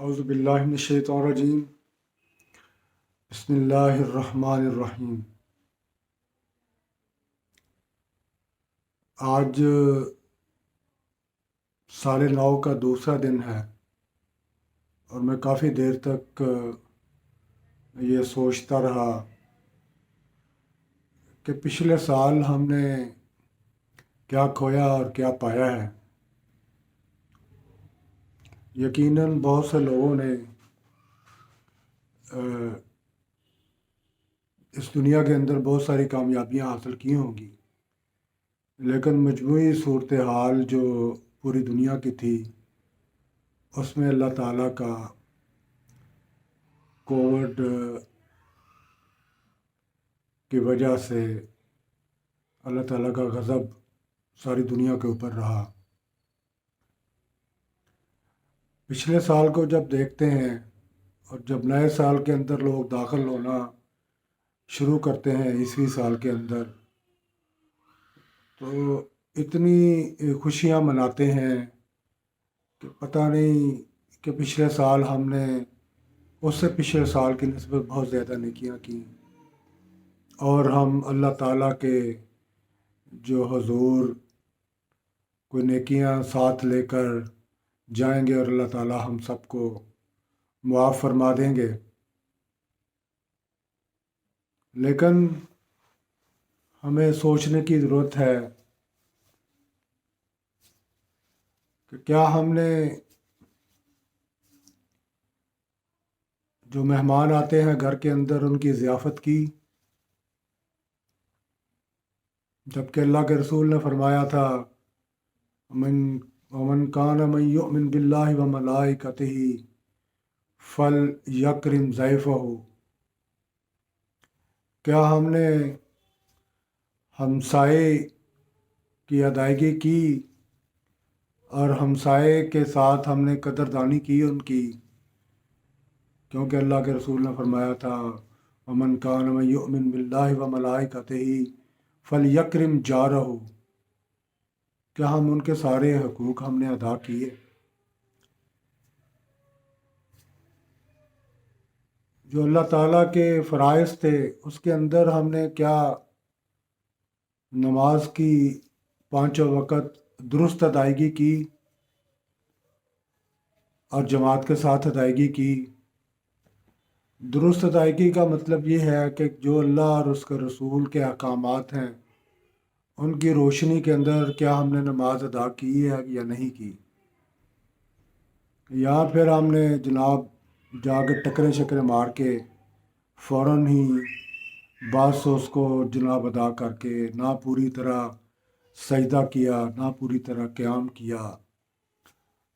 اعوذ باللہ من الشیطان الرجیم بسم اللہ الرحمن الرحیم۔ آج سال نو کا دوسرا دن ہے اور میں کافی دیر تک یہ سوچتا رہا کہ پچھلے سال ہم نے کیا کھویا اور کیا پایا ہے۔ یقیناً بہت سے لوگوں نے اس دنیا کے اندر بہت ساری کامیابیاں حاصل کی ہوں گی، لیکن مجموعی صورتحال جو پوری دنیا کی تھی اس میں اللہ تعالیٰ کا کووڈ کی وجہ سے اللہ تعالیٰ کا غضب ساری دنیا کے اوپر رہا۔ پچھلے سال کو جب دیکھتے ہیں اور جب نئے سال کے اندر لوگ داخل ہونا شروع کرتے ہیں عیسوی سال کے اندر، تو اتنی خوشیاں مناتے ہیں کہ پتہ نہیں کہ پچھلے سال ہم نے اس سے پچھلے سال کی نسبت بہت زیادہ نیکیاں کی، اور ہم اللہ تعالیٰ کے جو حضور کوئی نیکیاں ساتھ لے کر جائیں گے اور اللہ تعالیٰ ہم سب کو معاف فرما دیں گے۔ لیکن ہمیں سوچنے کی ضرورت ہے کہ کیا ہم نے جو مہمان آتے ہیں گھر کے اندر ان کی ضیافت کی، جبکہ اللہ کے رسول نے فرمایا تھا ومن کان من یؤمن باللہ وملائکتہ فلیکرم ضیفہ۔ کیا ہم نے ہمسائے کی ادائیگی کی اور ہمسائے کے ساتھ ہم نے قدردانی کی ان کی، کیونکہ اللہ کے رسول نے فرمایا تھا ومن کان من یؤمن باللہ وملائکتہ فلیکرم جارہ۔ کیا ہم ان کے سارے حقوق ہم نے ادا کیے؟ جو اللہ تعالیٰ کے فرائض تھے اس کے اندر ہم نے کیا نماز کی پانچوں وقت درست ادائیگی کی اور جماعت کے ساتھ ادائیگی کی؟ درست ادائیگی کا مطلب یہ ہے کہ جو اللہ اور اس کے رسول کے احکامات ہیں ان کی روشنی کے اندر کیا ہم نے نماز ادا کی ہے یا نہیں کی، یا پھر ہم نے جناب جا کے ٹکرے شکرے مار کے فوراً ہی بعض اس کو جناب ادا کر کے نہ پوری طرح سجدہ کیا، نہ پوری طرح قیام کیا،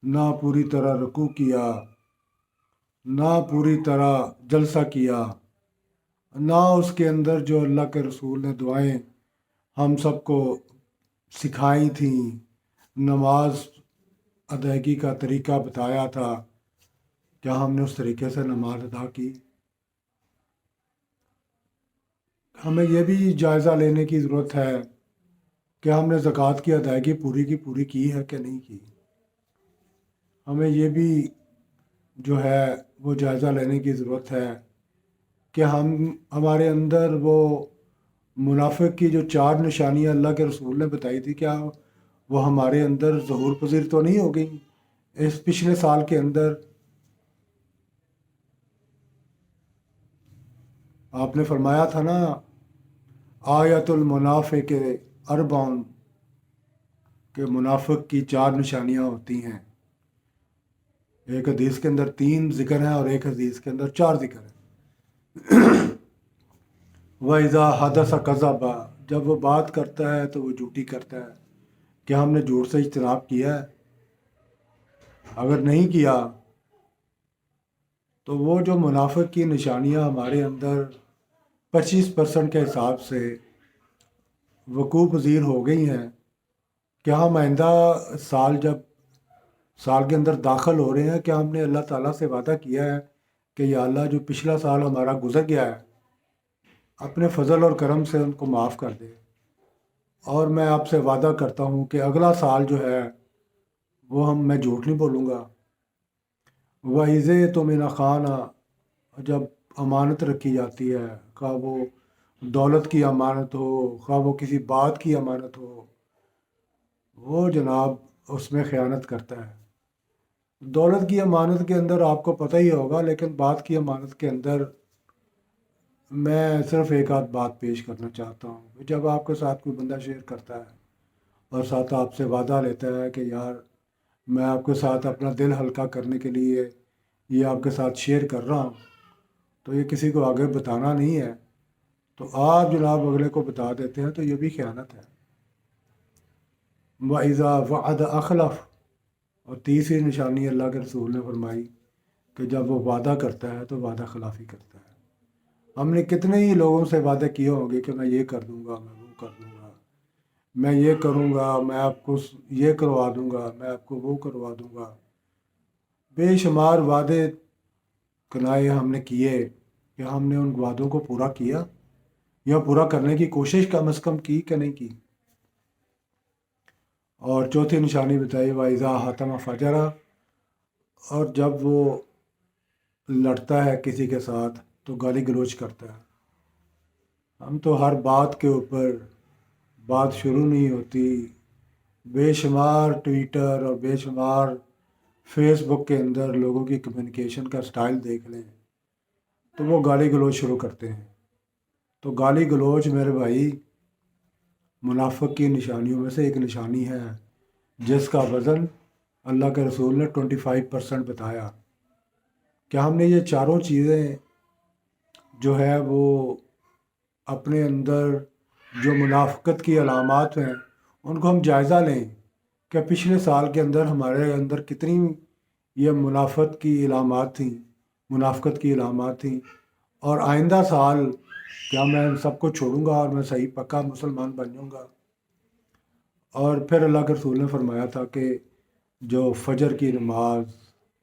نہ پوری طرح رکوع کیا، نہ پوری طرح جلسہ کیا، نہ اس کے اندر جو اللہ کے رسول نے دعائیں ہم سب کو سکھائی تھیں، نماز ادائیگی کا طریقہ بتایا تھا، کیا ہم نے اس طریقے سے نماز ادا کی؟ ہمیں یہ بھی جائزہ لینے کی ضرورت ہے کہ ہم نے زکوٰۃ کی ادائیگی پوری کی ہے کہ نہیں کی۔ ہمیں یہ بھی جو ہے وہ جائزہ لینے کی ضرورت ہے کہ ہمارے اندر وہ منافق کی جو 4 نشانیاں اللہ کے رسول نے بتائی تھی، کیا وہ ہمارے اندر ظہور پذیر تو نہیں ہو گئی اس پچھلے سال کے اندر؟ آپ نے فرمایا تھا نا آیت المنافق اربعن، کہ منافق کی 4 نشانیاں ہوتی ہیں۔ ایک حدیث کے اندر 3 ذکر ہیں اور ایک حدیث کے اندر 4 ذکر ہیں۔ وَإِذَا حَدَثَ كَذَبَ، جب وہ بات کرتا ہے تو وہ جھوٹی کرتا ہے۔ کیا ہم نے جھوٹ سے اجتناب کیا ہے؟ اگر نہیں کیا تو وہ جو منافق کی نشانیاں ہمارے اندر 25% کے حساب سے وقوع پذیر ہو گئی ہیں، کیا ہم آئندہ سال جب سال کے اندر داخل ہو رہے ہیں، کیا ہم نے اللہ تعالیٰ سے وعدہ کیا ہے کہ یا اللہ جو پچھلا سال ہمارا گزر گیا ہے اپنے فضل اور کرم سے ان کو معاف کر دے، اور میں آپ سے وعدہ کرتا ہوں کہ اگلا سال جو ہے وہ میں جھوٹ نہیں بولوں گا۔ وعزے تو مینا خانہ، جب امانت رکھی جاتی ہے، خواہ وہ دولت کی امانت ہو، خواہ وہ کسی بات کی امانت ہو، وہ جناب اس میں خیانت کرتا ہے۔ دولت کی امانت کے اندر آپ کو پتہ ہی ہوگا، لیکن بات کی امانت کے اندر میں صرف ایک آدھ بات پیش کرنا چاہتا ہوں۔ جب آپ کے ساتھ کوئی بندہ شیئر کرتا ہے اور ساتھ آپ سے وعدہ لیتا ہے کہ یار میں آپ کے ساتھ اپنا دل ہلکا کرنے کے لیے یہ آپ کے ساتھ شیئر کر رہا ہوں، تو یہ کسی کو آگے بتانا نہیں ہے، تو آپ جناب اگلے کو بتا دیتے ہیں، تو یہ بھی خیانت ہے۔ وَإِذَا وعد اخلف، اور تیسری نشانی اللہ کے رسول نے فرمائی کہ جب وہ وعدہ کرتا ہے تو وعدہ خلافی کرتا ہے۔ ہم نے کتنے ہی لوگوں سے وعدے کیے ہوں گے کہ میں یہ کر دوں گا، میں وہ کر دوں گا، میں یہ کروں گا، میں آپ کو یہ کروا دوں گا، میں آپ کو وہ کروا دوں گا۔ بے شمار وعدے کنائے ہم نے کیے، کہ ہم نے ان وعدوں کو پورا کیا یا پورا کرنے کی کوشش کم از کم کی کہ نہیں کی۔ اور چوتھی نشانی بتائی وَإِذَا حَاتَمَ فَجَرَ، اور جب وہ لڑتا ہے کسی کے ساتھ تو گالی گلوچ کرتا ہے۔ ہم تو ہر بات کے اوپر بات شروع نہیں ہوتی، بے شمار ٹویٹر اور بے شمار فیس بک کے اندر لوگوں کی کمیونیکیشن کا سٹائل دیکھ لیں تو وہ گالی گلوچ شروع کرتے ہیں۔ تو گالی گلوچ میرے بھائی منافق کی نشانیوں میں سے ایک نشانی ہے، جس کا وزن اللہ کے رسول نے 25% بتایا۔ کیا ہم نے یہ چاروں چیزیں جو ہے وہ اپنے اندر جو منافقت کی علامات ہیں ان کو ہم جائزہ لیں کہ پچھلے سال کے اندر ہمارے اندر کتنی یہ منافقت کی علامات تھیں، اور آئندہ سال کیا میں ان سب کو چھوڑوں گا اور میں صحیح پکا مسلمان بن جاؤں گا۔ اور پھر اللہ کے رسول نے فرمایا تھا کہ جو فجر کی نماز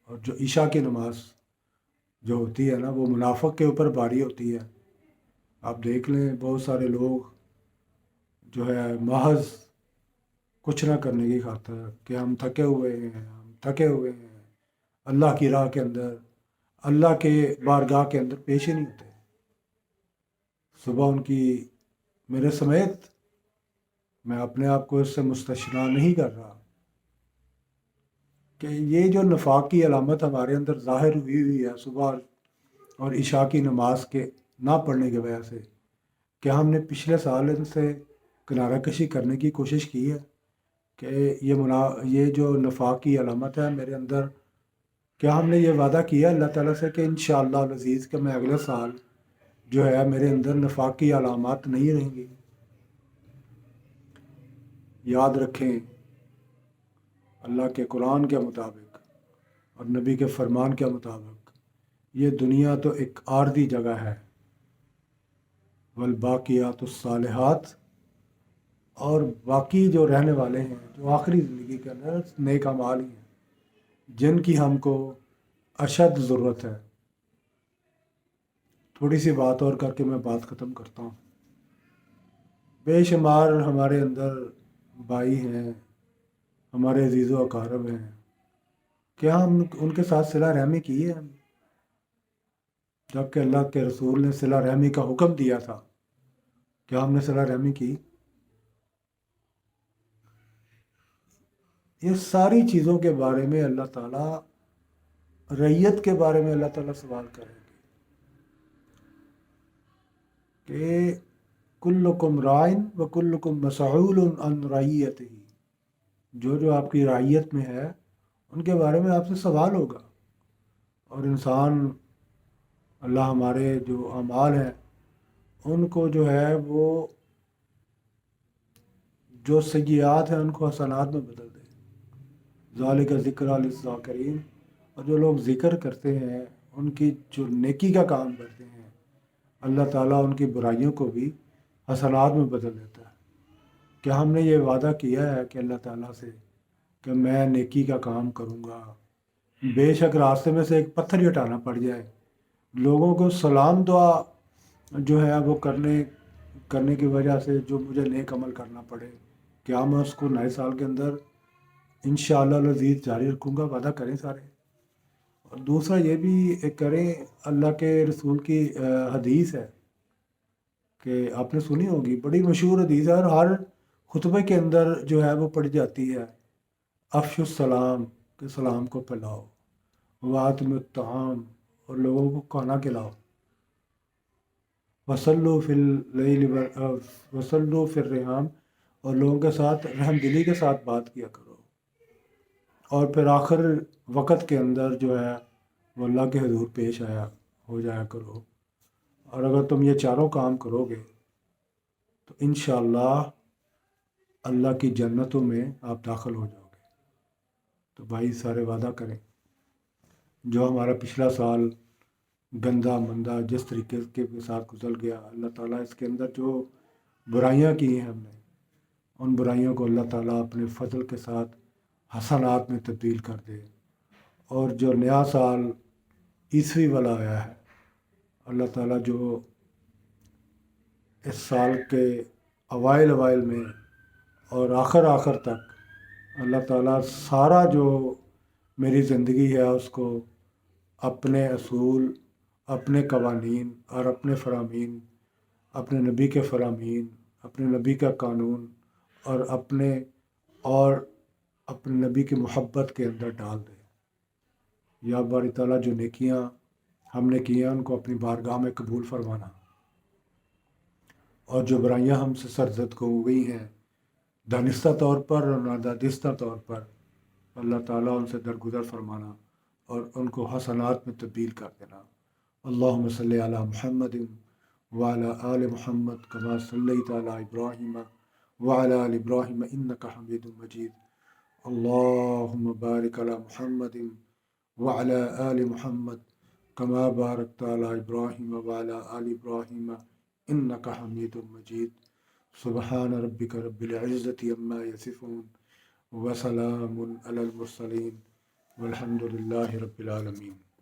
اور جو عشاء کی نماز جو ہوتی ہے نا، وہ منافق کے اوپر باری ہوتی ہے۔ آپ دیکھ لیں بہت سارے لوگ جو ہے محض کچھ نہ کرنے کی خاطر کہ ہم تھکے ہوئے ہیں، ہم تھکے ہوئے ہیں، اللہ کی راہ کے اندر، اللہ کے بارگاہ کے اندر پیش ہی نہیں ہوتے۔ صبح ان کی، میرے سمیت، میں اپنے آپ کو اس سے مستثنیٰ نہیں کر رہا، کہ یہ جو نفاق کی علامت ہمارے اندر ظاہر ہوئی ہے صبح اور عشاء کی نماز کے نہ پڑھنے کی وجہ سے، کہ ہم نے پچھلے سال ان سے کنارہ کشی کرنے کی کوشش کی ہے کہ یہ جو نفاق کی علامت ہے میرے اندر، کیا ہم نے یہ وعدہ کیا اللہ تعالیٰ سے کہ انشاءاللہ العزیز کہ میں اگلے سال جو ہے میرے اندر نفاق کی علامات نہیں رہیں گی۔ یاد رکھیں اللہ کے قرآن کے مطابق اور نبی کے فرمان کے مطابق یہ دنیا تو ایک عارضی جگہ ہے، والباقیات الصالحات، اور باقی جو رہنے والے ہیں جو آخری زندگی کے اندر نیک اعمال ہی ہیں جن کی ہم کو اشد ضرورت ہے۔ تھوڑی سی بات اور کر کے میں بات ختم کرتا ہوں۔ بے شمار ہمارے اندر بھائی ہیں، ہمارے عزیز و اقارب ہیں، کیا ہم ان کے ساتھ صلہ رحمی کی ہے؟ جب کہ اللہ کے رسول نے صلہ رحمی کا حکم دیا تھا، کیا ہم نے صلہ رحمی کی؟ یہ ساری چیزوں کے بارے میں اللہ تعالیٰ، رعیت کے بارے میں اللہ تعالیٰ سوال کریں گے کہ کلکم رائن و کلکم مسعول عن رعیتہ، جو آپ کی رعیت میں ہے ان کے بارے میں آپ سے سوال ہوگا۔ اور انسان، اللہ ہمارے جو اعمال ہیں ان کو جو ہے وہ جو سیئات ہیں ان کو حسنات میں بدل دے، ذالک ذکریٰ للذاکرین، اور جو لوگ ذکر کرتے ہیں ان کی جو نیکی کا کام کرتے ہیں اللہ تعالیٰ ان کی برائیوں کو بھی حسنات میں بدل دیتا ہے۔ کیا ہم نے یہ وعدہ کیا ہے کہ اللہ تعالیٰ سے کہ میں نیکی کا کام کروں گا، بے شک راستے میں سے ایک پتھر ہی ہٹانا پڑ جائے، لوگوں کو سلام دعا جو ہے وہ کرنے کی وجہ سے جو مجھے نیک عمل کرنا پڑے، کیا میں اس کو نئے سال کے اندر انشاءاللہ العزیز جاری رکھوں گا؟ وعدہ کریں سارے۔ اور دوسرا یہ بھی کریں، اللہ کے رسول کی حدیث ہے کہ آپ نے سنی ہوگی، بڑی مشہور حدیث ہے اور ہر خطبے کے اندر جو ہے وہ پڑھی جاتی ہے، افش السلام، کہ سلام کو پھیلاؤ، وآتم الطعام، اور لوگوں کو کھانا کھلاؤ، وصلو فی اللیل وصلو فی الرحام، اور لوگوں کے ساتھ رحم دلی کے ساتھ بات کیا کرو، اور پھر آخر وقت کے اندر جو ہے وہ اللہ کے حضور پیش آیا ہو جایا کرو، اور اگر تم یہ چاروں کام کرو گے تو انشاءاللہ اللہ کی جنتوں میں آپ داخل ہو جاؤ گے۔ تو بھائی سارے وعدہ کریں، جو ہمارا پچھلا سال گندا مندہ جس طریقے کے ساتھ گزر گیا، اللہ تعالیٰ اس کے اندر جو برائیاں کی ہیں ہم نے، ان برائیوں کو اللہ تعالیٰ اپنے فضل کے ساتھ حسنات میں تبدیل کر دے، اور جو نیا سال عیسوی والا آیا ہے، اللہ تعالیٰ جو اس سال کے اوائل میں اور آخر تک اللہ تعالیٰ سارا جو میری زندگی ہے اس کو اپنے اصول، اپنے قوانین اور اپنے فرامین، اپنے نبی کے فرامین، اپنے نبی کا قانون اور اور اپنے نبی کی محبت کے اندر ڈال دے۔ یا باری تعالیٰ جو نیکیاں ہم نے کی ہیں ان کو اپنی بارگاہ میں قبول فرمانا، اور جو برائیاں ہم سے سرزد کو ہوئی ہیں دانستہ طور پر اور نادانستہ طور پر، اللہ تعالیٰ ان سے درگزر فرمانا اور ان کو حسنات میں تبدیل کر دینا۔ اللہم صلی علی محمد وعلی آل محمد کما صلیت علی ابراہیم وعلی آل ابراہیم انک حمید مجید۔ اللہم بارک علی محمد وعلی آل محمد کما بارکت علی ابراہیم وعلی آل ابراہیم انک حمید مجید۔ سبحان ربک رب العزت عما یصفون وسلام علی المرسلین والحمد للہ رب العالمین۔